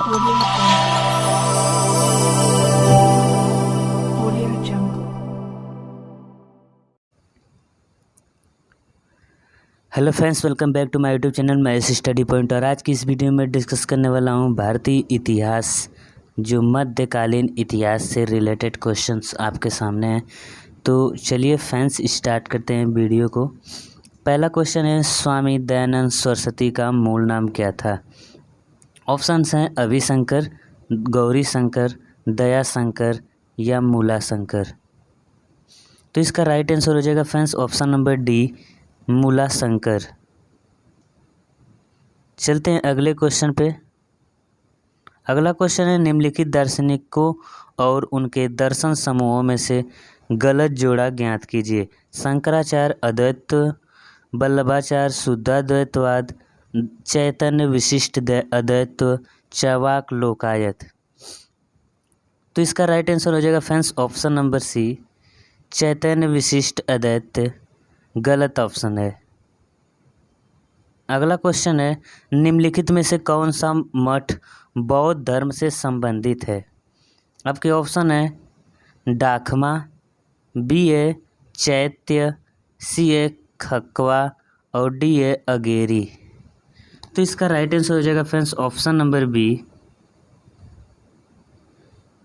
Audio Jungle. Audio Jungle. Hello friends, welcome back to my YouTube channel Mahesh study point. और आज की इस video में डिस्कस करने वाला हूं भारतीय इतिहास, जो मध्यकालीन इतिहास से रिलेटेड क्वेश्चंस आपके सामने हैं। तो चलिए फ्रेंड्स स्टार्ट करते हैं वीडियो को। पहला क्वेश्चन है, स्वामी दयानंद सरस्वती का मूल नाम क्या था? ऑप्शंस हैं अभिशंकर, गौरी शंकर, दया शंकर या मूला शंकर। तो इसका राइट आंसर हो जाएगा फ्रेंड्स ऑप्शन नंबर डी, मूला शंकर। चलते हैं अगले क्वेश्चन पे। अगला क्वेश्चन है, निम्नलिखित दार्शनिकों और उनके दर्शन समूहों में से गलत जोड़ा ज्ञात कीजिए। शंकराचार्य अद्वैत, वल्लभाचार्य शुद्धाद्वैतवाद, चैतन्य विशिष्ट अद्वैत, चावाक लोकायत। तो इसका राइट आंसर हो जाएगा फ्रेंड्स ऑप्शन नंबर सी, चैतन्य विशिष्ट अद्वैत गलत ऑप्शन है। अगला क्वेश्चन है, निम्नलिखित में से कौन सा मठ बौद्ध धर्म से संबंधित है? आपके ऑप्शन है डाकमा, बी ए चैत्य, सी ए खकवा और डी ए अगेरी। तो इसका राइट आंसर हो जाएगा फ्रेंड्स ऑप्शन नंबर बी,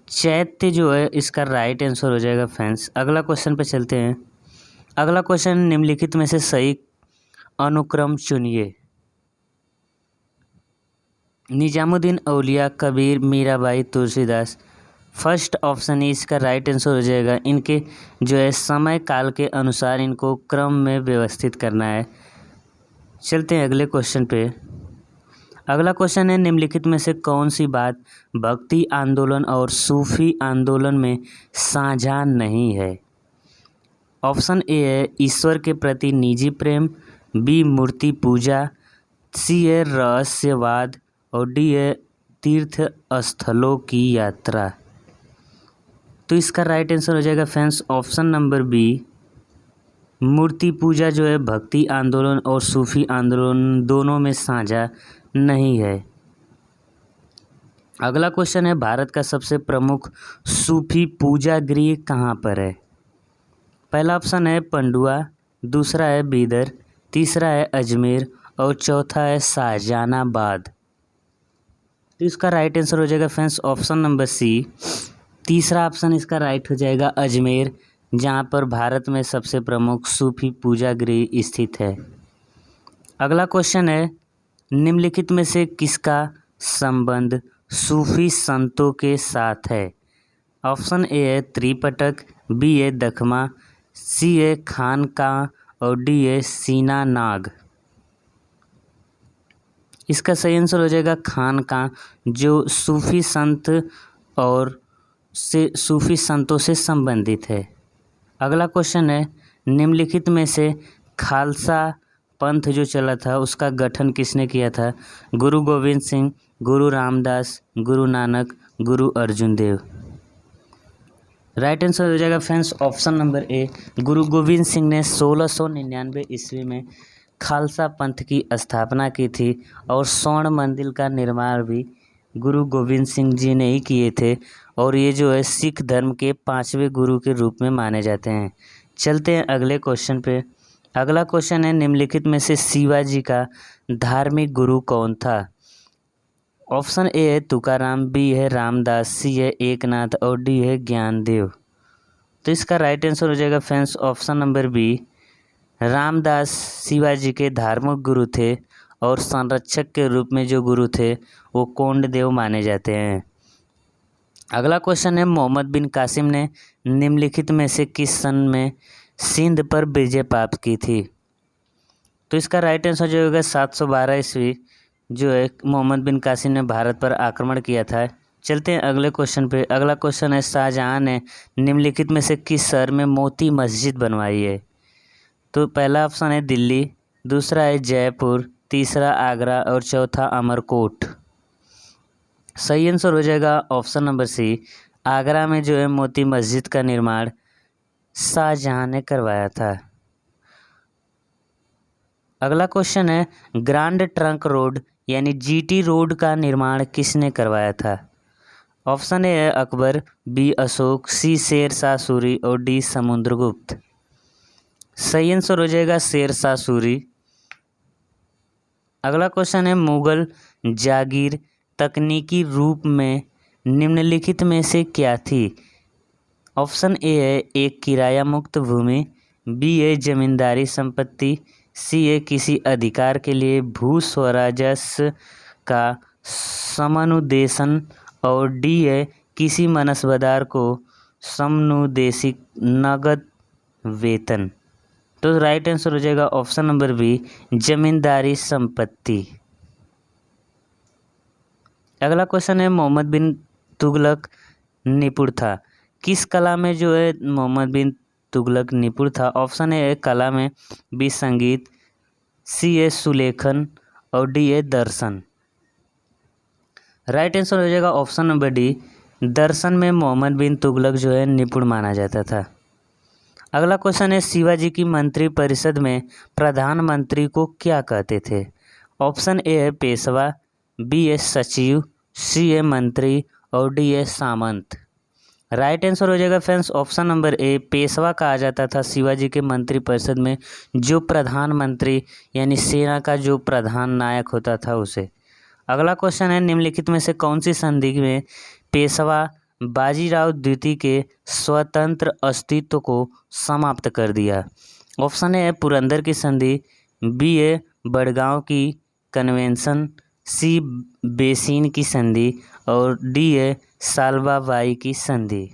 चैत्य जो है इसका राइट आंसर हो जाएगा फ्रेंड्स। अगला क्वेश्चन पे चलते हैं। अगला क्वेश्चन, निम्नलिखित में से सही अनुक्रम चुनिए। निजामुद्दीन औलिया, कबीर, मीराबाई, तुलसीदास। फर्स्ट ऑप्शन ही इसका राइट आंसर हो जाएगा। इनके जो है समय काल के अनुसार इनको क्रम में व्यवस्थित करना है। चलते हैं अगले क्वेश्चन पे। अगला क्वेश्चन है, निम्नलिखित में से कौन सी बात भक्ति आंदोलन और सूफी आंदोलन में साझा नहीं है? ऑप्शन ए है ईश्वर के प्रति निजी प्रेम, बी मूर्ति पूजा, सी है रहस्यवाद और डी है तीर्थ स्थलों की यात्रा। तो इसका राइट आंसर हो जाएगा फ्रेंड्स ऑप्शन नंबर बी, मूर्ति पूजा जो है भक्ति आंदोलन और सूफी आंदोलन दोनों में साझा नहीं है। अगला क्वेश्चन है, भारत का सबसे प्रमुख सूफी पूजा गृह कहाँ पर है? पहला ऑप्शन है पंडुआ, दूसरा है बीदर, तीसरा है अजमेर और चौथा है शाहजहानाबाद। तो इसका राइट आंसर हो जाएगा फ्रेंड्स ऑप्शन नंबर सी, तीसरा ऑप्शन इसका राइट हो जाएगा अजमेर, जहाँ पर भारत में सबसे प्रमुख सूफी पूजा गृह स्थित है। अगला क्वेश्चन है, निम्नलिखित में से किसका संबंध सूफी संतों के साथ है? ऑप्शन ए है त्रिपटक, बी है दखमा, सी है खानका और डी है सीना नाग। इसका सही आंसर हो जाएगा खानका, जो सूफी संत और सूफी संतों से संबंधित है। अगला क्वेश्चन है, निम्नलिखित में से खालसा पंथ जो चला था उसका गठन किसने किया था? गुरु गोविंद सिंह, गुरु रामदास, गुरु नानक, गुरु अर्जुन देव। राइट आंसर हो जाएगा फ्रेंड्स ऑप्शन नंबर ए, गुरु गोविंद सिंह ने 1699 ईस्वी में खालसा पंथ की स्थापना की थी और स्वर्ण मंदिर का निर्माण भी गुरु गोविंद सिंह जी ने ही किए थे। और ये जो है सिख धर्म के 5वें गुरु के रूप में माने जाते हैं। चलते हैं अगले क्वेश्चन पे। अगला क्वेश्चन है, निम्नलिखित में से शिवाजी का धार्मिक गुरु कौन था? ऑप्शन ए है तुकाराम, बी है रामदास, सी है एकनाथ और डी है ज्ञानदेव। तो इसका राइट आंसर हो जाएगा friends option number B, Ramdas Shivaji के धार्मिक गुरु थे और संरक्षक के रूप में जो गुरु थे वो कोंडदेव माने जाते हैं। अगला क्वेश्चन है, मोहम्मद बिन कासिम ने निम्नलिखित में से किस सन में सिंध पर विजय प्राप्त की थी? तो इसका राइट आंसर जो होगा 712 ईस्वी जो है मोहम्मद बिन कासिम ने भारत पर आक्रमण किया था। चलते हैं अगले क्वेश्चन पे। अगला क्वेश्चन है, शाहजहां ने निम्नलिखित में से किस शहर में मोती मस्जिद बनवाई है? तो पहला ऑप्शन है दिल्ली, दूसरा है जयपुर, तीसरा आगरा और चौथा अमरकोट। सही आंसर हो जाएगा ऑप्शन नंबर सी, आगरा में जो है मोती मस्जिद का निर्माण शाहजहां ने करवाया था। अगला क्वेश्चन है, ग्रांड ट्रंक रोड यानी जीटी रोड का निर्माण किसने करवाया था? ऑप्शन ए है अकबर, बी अशोक, सी शेरशाह सूरी और डी समुद्रगुप्त। सही आंसर हो जाएगा शेरशाह सूरी। अगला क्वेश्चन है मुगल जागीर तकनीकी रूप में निम्नलिखित में से क्या थी? ऑप्शन ए है एक किराया मुक्त भूमि, बी है जमींदारी संपत्ति, सी है किसी अधिकार के लिए भू स्वराजस्व का समनुदेशन और डी है किसी मनसबदार को समनुदेशिक नगद वेतन। तो राइट आंसर हो जाएगा ऑप्शन नंबर बी जमींदारी संपत्ति। अगला क्वेश्चन है मोहम्मद बिन तुगलक निपुण था? किस कला में जो है मोहम्मद बिन तुगलक निपुण था? ऑप्शन ए है कला में, बी संगीत, सी है सुलेखन और डी है दर्शन। राइट आंसर हो जाएगा ऑप्शन नंबर डी दर्शन में मोहम्मद बिन तुगलक जो है निपुण माना जाता था। अगला क्वेश्चन है शिवाजी की मंत्री परिषद में प्रधानमंत्री को क्या कहते थे? ऑप्शन ए है पेशवा, बी है सचिव, सी है मंत्री और डी है सामंत। राइट आंसर हो जाएगा friends option number A Peshwa कहा जाता था शिवाजी के मंत्री परिषद में जो प्रधानमंत्री यानी सेना का जो प्रधान नायक होता था उसे। अगला क्वेश्चन है निम्नलिखित में से कौन सी संधि में पेशवा बाजीराव द्वितीय के स्वतंत्र अस्तित्व को समाप्त कर दिया? ऑप्शन ए है पुरंदर की संधि, बी है बड़गांव की कन्वेंशन, सी बेसिन की संधि और डी है सालवाबाई की संधि।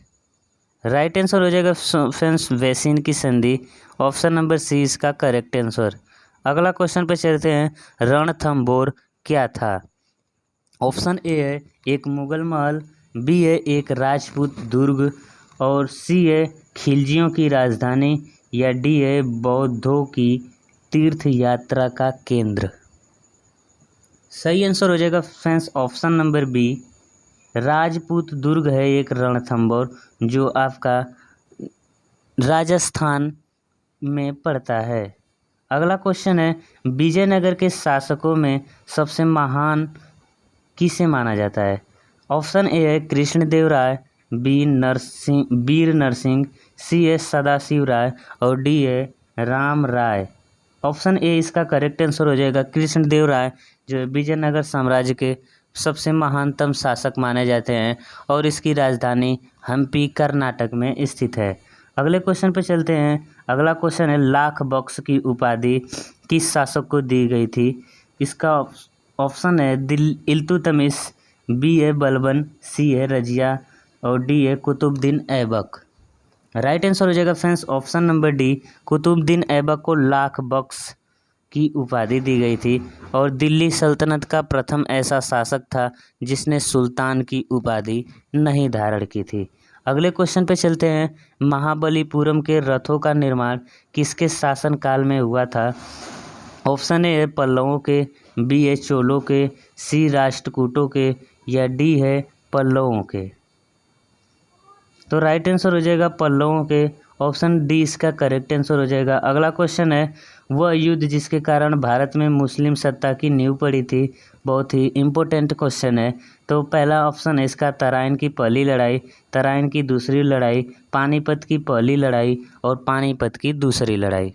राइट आंसर हो जाएगा फ्रेंड्स बेसिन की संधि। ऑप्शन नंबर सी इसका करेक्ट आंसर। अगला क्वेश्चन पे चलते हैं रणथंबोर क्या था? ऑप्शन ए है एक मुगल महल, बी है एक राजपूत दुर्ग और सी है खिलजियों की राजधानी या डी है बौद्धों की तीर्थ यात्रा का केंद्र। सही आंसर हो जाएगा friends option number B Rajput दुर्ग है एक रणथंबोर जो आपका राजस्थान में पड़ता है। अगला क्वेश्चन है विजयनगर के शासकों में सबसे महान किसे माना जाता है? ऑप्शन ए है कृष्णदेव राय, बी वीर नरसिंह, सी है सदाशिव राय और डी है राम राय। ऑप्शन ए इसका करेक्ट आंसर हो जाएगा कृष्णदेव राय जो विजयनगर साम्राज्य के सबसे महानतम शासक माने जाते हैं और इसकी राजधानी हम्पी कर्नाटक में स्थित है। अगले क्वेश्चन पे चलते हैं। अगला क्वेश्चन है लाख बक्स की उपाधि किस शासक को दी गई थी? इसका ऑप्शन है इल्तुतमिश, बी है बलबन, सी है रजिया और डी है कुतुबुद्दीन ऐबक। राइट आंसर हो जाएगा friends option number D Qutubuddin Aibak को लाख बक्स की उपाधि दी गई थी और दिल्ली सल्तनत का प्रथम ऐसा शासक था जिसने सुल्तान की उपाधि नहीं धारण की थी। अगले क्वेश्चन पे चलते हैं। महाबलीपुरम के रथों का निर्माण किसके शासनकाल में हुआ था? ऑप्शन ए है पल्लवों के, बी है चोलों के, सी राष्ट्रकूटों के या डी है पल्लवों के। तो राइट आंसर हो जाएगा पल्लवों के। ऑप्शन डी इसका करेक्ट आंसर हो जाएगा। अगला क्वेश्चन है वह युद्ध जिसके कारण भारत में मुस्लिम सत्ता की नींव पड़ी थी। बहुत ही इम्पोर्टेंट क्वेश्चन है। तो पहला ऑप्शन है इसका तराइन की पहली लड़ाई, तराइन की दूसरी लड़ाई, पानीपत की पहली लड़ाई और पानीपत की दूसरी लड़ाई।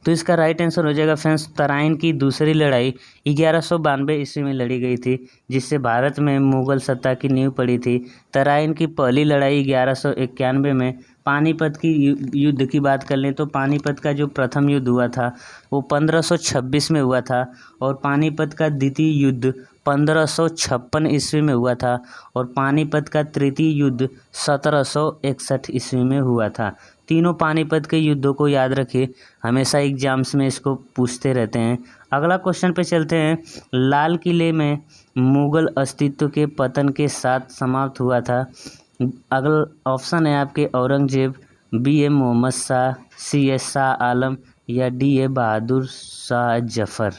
तो इसका राइट आंसर हो जाएगा फ्रेंड्स तराइन की दूसरी लड़ाई 1192 ईस्वी में लड़ी गई थी जिससे भारत में मुगल सत्ता की नींव पड़ी थी। तराइन की पहली लड़ाई 1191 में। पानीपत की युद्ध की बात कर लें तो पानीपत का जो प्रथम युद्ध हुआ था वो 1526 में हुआ था और पानीपत का द्वितीय युद्ध 1556 ईस्वी में हुआ था और पानीपत का तृतीय युद्ध 1761 ईस्वी में हुआ था। तीनों पानीपत के युद्धों को याद रखिए, हमेशा एग्जाम्स में इसको पूछते रहते हैं। अगला क्वेश्चन पे चलते हैं। लाल किले में मुगल अस्तित्व के पतन के साथ समाप्त हुआ था। अगला ऑप्शन है आपके औरंगजेब, बी है मोहम्मद शाह, सी है शाह आलम या डी है बहादुर शाह जफर।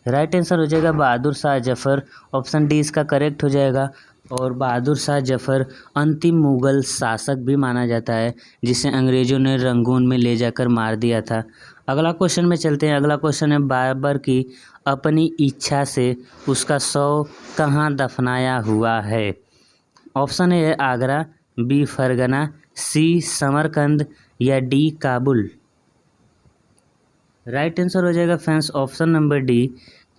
राइट आंसर हो जाएगा बहादुर शाह जफर। ऑप्शन डी इसका करेक्ट हो जाएगा। और बहादुर शाह जफर अंतिम मुगल शासक भी माना जाता है जिसे अंग्रेज़ों ने रंगून में ले जाकर मार दिया था। अगला क्वेश्चन में चलते हैं। अगला क्वेश्चन है बाबर की अपनी इच्छा से उसका शव कहाँ दफनाया हुआ है। ऑप्शन ए है आगरा, बी फरगना, सी समरकंद या डी काबुल। राइट आंसर हो जाएगा friends option number D,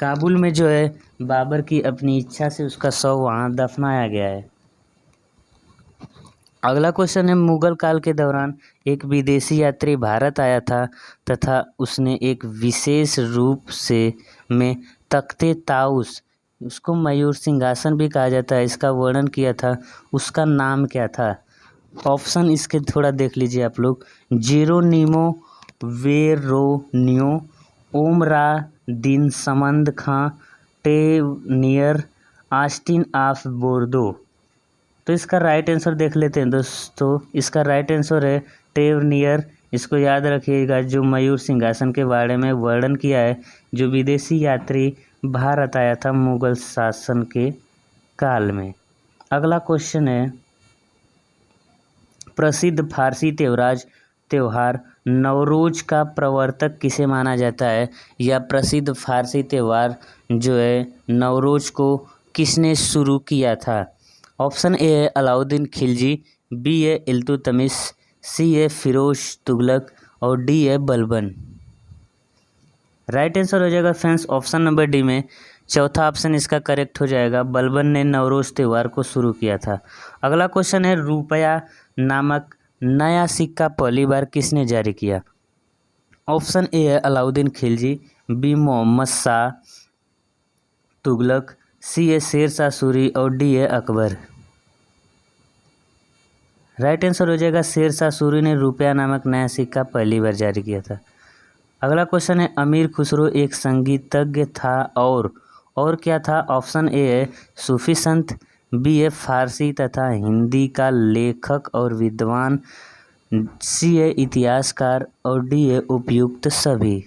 Kabul में जो है बाबर की अपनी इच्छा से उसका शव वहाँ दफनाया गया है। अगला क्वेश्चन है मुगल काल के दौरान एक विदेशी यात्री भारत आया था तथा उसने एक विशेष रूप से में तख्ते ताउस, उसको मयूर सिंहासन भी कहा जाता है, इसका वर्णन किया था, उसका नाम क्या था। ऑप्शन इसके थोड़ा देख लीजिए आप लोग। जेरोनिमो वेरोनियो, ओमरा दिन समंद खां, टेवनियर, आस्टिन ऑफ बोर्दो। तो इसका राइट आंसर देख लेते हैं दोस्तों। इसका राइट आंसर है टेवनियर। इसको याद रखिएगा, जो मयूर सिंहासन के बारे में वर्णन किया है, जो विदेशी यात्री भारत आया था मुगल शासन के काल में। अगला क्वेश्चन है प्रसिद्ध फारसी त्योहार नवरोज का प्रवर्तक किसे माना जाता है, या प्रसिद्ध फारसी त्यौहार जो है नवरोज को किसने शुरू किया था। ऑप्शन ए है अलाउद्दीन खिलजी, बी है इल्तुतमिश, सी है फिरोज तुगलक और डी है बलबन। राइट आंसर हो जाएगा फ्रेंड्स ऑप्शन नंबर डी में चौथा ऑप्शन इसका करेक्ट हो जाएगा। बलबन ने नवरोज त्यौहार को शुरू किया था। अगला क्वेश्चन है रुपया नामक नया सिक्का पहली बार किसने जारी किया। ऑप्शन ए है अलाउद्दीन खिलजी, बी मोहम्मद शाह तुगलक, सी है शेर शाह सूरी और डी है अकबर। राइट आंसर हो जाएगा शेर शाह सूरी ने रुपया नामक नया सिक्का पहली बार जारी किया था। अगला क्वेश्चन है अमीर खुसरो एक संगीतज्ञ था और क्या था। ऑप्शन ए है सूफी संत, बी है फारसी तथा हिंदी का लेखक और विद्वान, सी है इतिहासकार और डी है उपयुक्त सभी।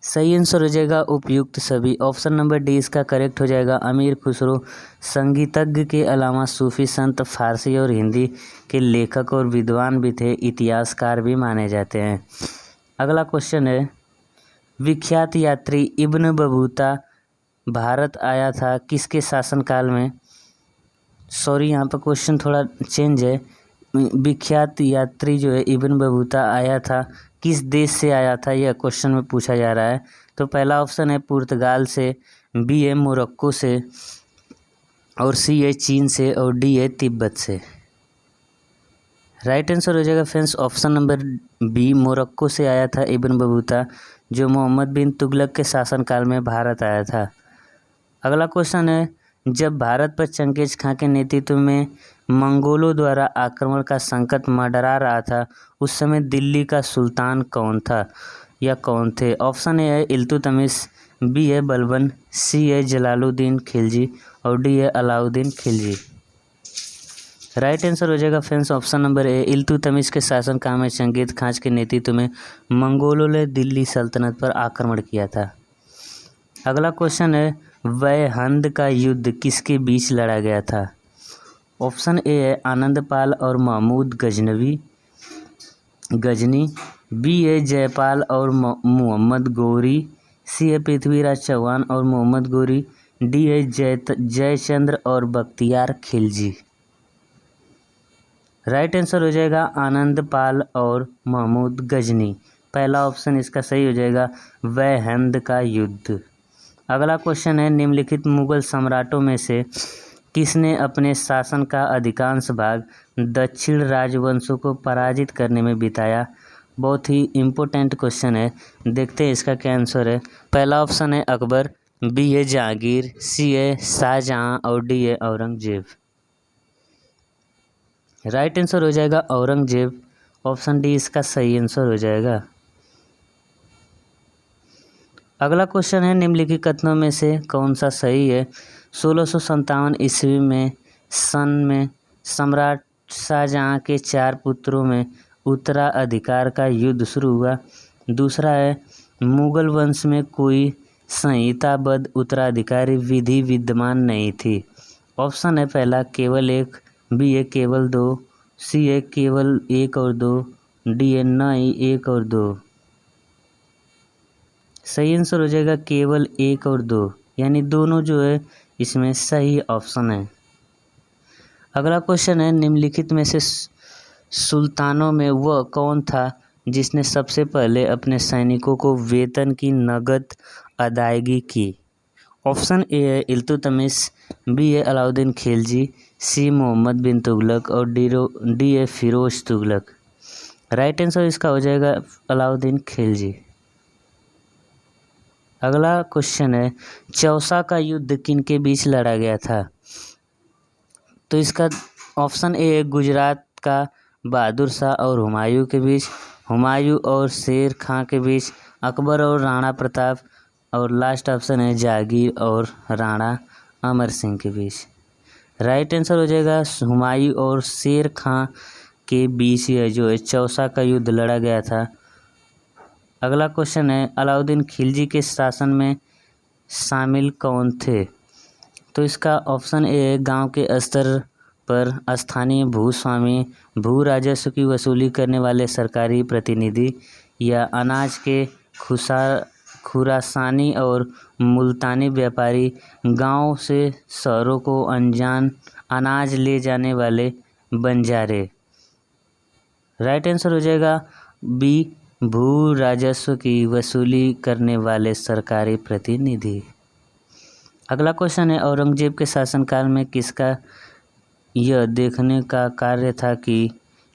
सही आंसर हो जाएगा उपयुक्त सभी। ऑप्शन नंबर डी इसका करेक्ट हो जाएगा। अमीर खुसरो संगीतज्ञ के अलावा सूफी संत, फारसी और हिंदी के लेखक और विद्वान भी थे, इतिहासकार भी माने जाते हैं। अगला क्वेश्चन है विख्यात यात्री इब्न बतूता भारत आया था किसके शासनकाल में। सॉरी, यहाँ पर क्वेश्चन थोड़ा चेंज है। विख्यात यात्री जो है इब्न बतूता आया था किस देश से आया था, यह क्वेश्चन में पूछा जा रहा है। तो पहला ऑप्शन है पुर्तगाल से, बी है मोरक्को से और सी है चीन से और डी है तिब्बत से। राइट आंसर हो जाएगा friends option number B, Morocco से आया था इब्न बतूता, जो मोहम्मद बिन तुगलक के शासनकाल में भारत आया था। अगला क्वेश्चन है जब भारत पर चंगेज खां के नेतृत्व में मंगोलों द्वारा आक्रमण का संकट मंडरा रहा था, उस समय दिल्ली का सुल्तान कौन था या कौन थे। ऑप्शन ए है इल्तुतमिश, बी है बलबन, सी है जलालुद्दीन खिलजी और डी है अलाउद्दीन खिलजी। राइट आंसर हो जाएगा friends option number A, Iltutmish के शासनकाल में चंगेज खां के नेतृत्व में मंगोलों ने दिल्ली सल्तनत पर आक्रमण किया था। अगला क्वेश्चन है वैहंद का युद्ध किसके बीच लड़ा गया था। ऑप्शन ए है आनंदपाल और महमूद गजनी, बी है जयपाल और मोहम्मद गौरी, सी है पृथ्वीराज चौहान और मोहम्मद गौरी, डी है जयचंद्र और बख्तियार खिलजी। राइट आंसर हो जाएगा आनंदपाल और महमूद गजनी। पहला ऑप्शन इसका सही हो जाएगा वैहंद का युद्ध। अगला क्वेश्चन है निम्नलिखित मुगल सम्राटों में से किसने अपने शासन का अधिकांश भाग दक्षिण राजवंशों को पराजित करने में बिताया। बहुत ही इम्पोर्टेंट क्वेश्चन है, देखते हैं इसका क्या आंसर है। पहला ऑप्शन है अकबर, बी है जहांगीर, सी है शाहजहां और डी है औरंगजेब। राइट आंसर हो जाएगा औरंगजेब। ऑप्शन डी इसका सही आंसर हो जाएगा। अगला क्वेश्चन है निम्नलिखित कथनों में से कौन सा सही है। 1657 ईस्वी में सम्राट शाहजहां के 4 पुत्रों में उत्तराधिकार का युद्ध शुरू हुआ। दूसरा है मुगल वंश में कोई संहिताबद्ध उत्तराधिकारी विधि विद्यमान नहीं थी। ऑप्शन है पहला केवल 1, बी है केवल 2, सी है केवल 1 और 2, डी है नहीं, 1 और 2। सही आंसर हो जाएगा केवल 1 और 2, यानी दोनों जो है इसमें सही ऑप्शन है। अगला क्वेश्चन है, निम्नलिखित में से सुल्तानों में वह कौन था जिसने सबसे पहले अपने सैनिकों को वेतन की नकद अदायगी की? ऑप्शन ए है इल्तुतमिश, बी है अलाउद्दीन खिलजी, सी मोहम्मद बिन तुगलक और डी है फिरोज तुगलक। राइट आंसर इसका हो जाएगा अलाउद्दीन खिलजी। अगला क्वेश्चन है, चौसा का युद्ध किनके बीच लड़ा गया था? तो इसका ऑप्शन ए है गुजरात का बहादुर शाह और हुमायूं के बीच, हुमायूं और शेर खां के बीच, अकबर और राणा प्रताप, और लास्ट ऑप्शन है जहांगीर और राणा अमर सिंह के बीच। राइट आंसर हो जाएगा हुमायूं और शेर खां के बीच ये जो है चौसा का युद्ध लड़ा गया था। अगला क्वेश्चन है, अलाउद्दीन खिलजी के शासन में शामिल कौन थे? तो इसका ऑप्शन ए है गांव के स्तर पर स्थानीय भूस्वामी, भू राजस्व की वसूली करने वाले सरकारी प्रतिनिधि, या अनाज के खुरासानी और मुल्तानी व्यापारी, गांव से शहरों को अनाज ले जाने वाले बंजारे। राइट आंसर हो जाएगा बी, भू राजस्व की वसूली करने वाले सरकारी प्रतिनिधि। अगला क्वेश्चन है, औरंगजेब के शासनकाल में किसका यह देखने का कार्य था कि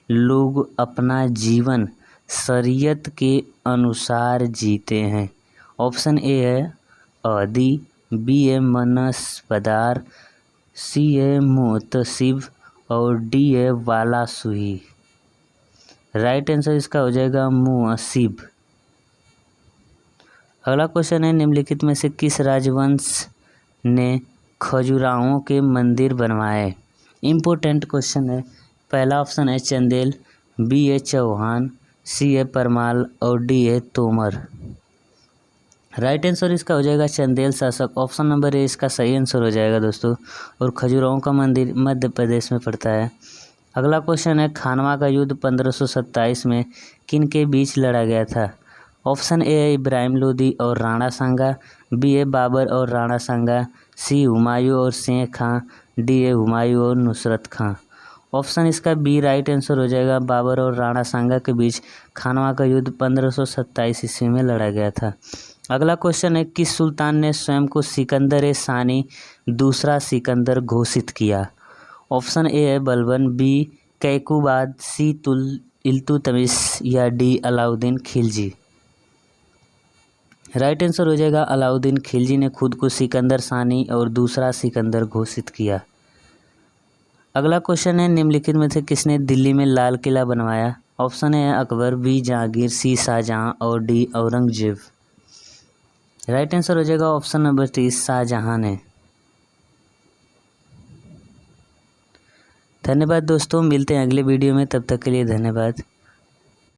लोग अपना जीवन शरीयत के अनुसार जीते हैं? ऑप्शन ए है अदी, बी है मनसबदार, सी है मुतसिब और डी है वाला सुही। राइट आंसर इसका हो जाएगा मुअसिब। अगला क्वेश्चन है, निम्नलिखित में से किस राजवंश ने खजुराहों के मंदिर बनवाए? इम्पोर्टेंट क्वेश्चन है। पहला ऑप्शन है चंदेल, बी है चौहान, सी है परमाल और डी है तोमर। राइट आंसर इसका हो जाएगा चंदेल शासक। ऑप्शन नंबर ए इसका सही आंसर हो जाएगा दोस्तों। और खजुराहों का मंदिर मध्य प्रदेश में पड़ता है। अगला क्वेश्चन है, खानवा का युद्ध 1527 में किन के बीच लड़ा गया था? ऑप्शन ए है इब्राहिम लोदी और राणा सांगा, बी है बाबर और राणा सांगा, सी हुमायूं और शेर खां, डी है हुमायूं और नुसरत खां। ऑप्शन इसका बी राइट आंसर हो जाएगा। बाबर और राणा सांगा के बीच खानवा का युद्ध 1527 ईस्वी में लड़ा गया था। अगला क्वेश्चन है, किस सुल्तान ने स्वयं को सिकंदर सानी दूसरा सिकंदर घोषित किया? ऑप्शन ए है बलबन, बी कैकुबाद, सी इल्तुतमिश या D Alauddin Khilji. Right answer हो जाएगा अलाउद्दीन खिलजी ने खुद को सिकंदर सानी और दूसरा सिकंदर घोषित किया। अगला क्वेश्चन है, निम्नलिखित में से किसने दिल्ली में लाल किला बनवाया? ऑप्शन है अकबर, बी जहांगीर, सी शाहजहां और डी औरंगजेब। राइट आंसर हो जाएगा ऑप्शन नंबर 3 शाहजहां ने। धन्यवाद दोस्तों, मिलते हैं अगले वीडियो में, तब तक के लिए धन्यवाद।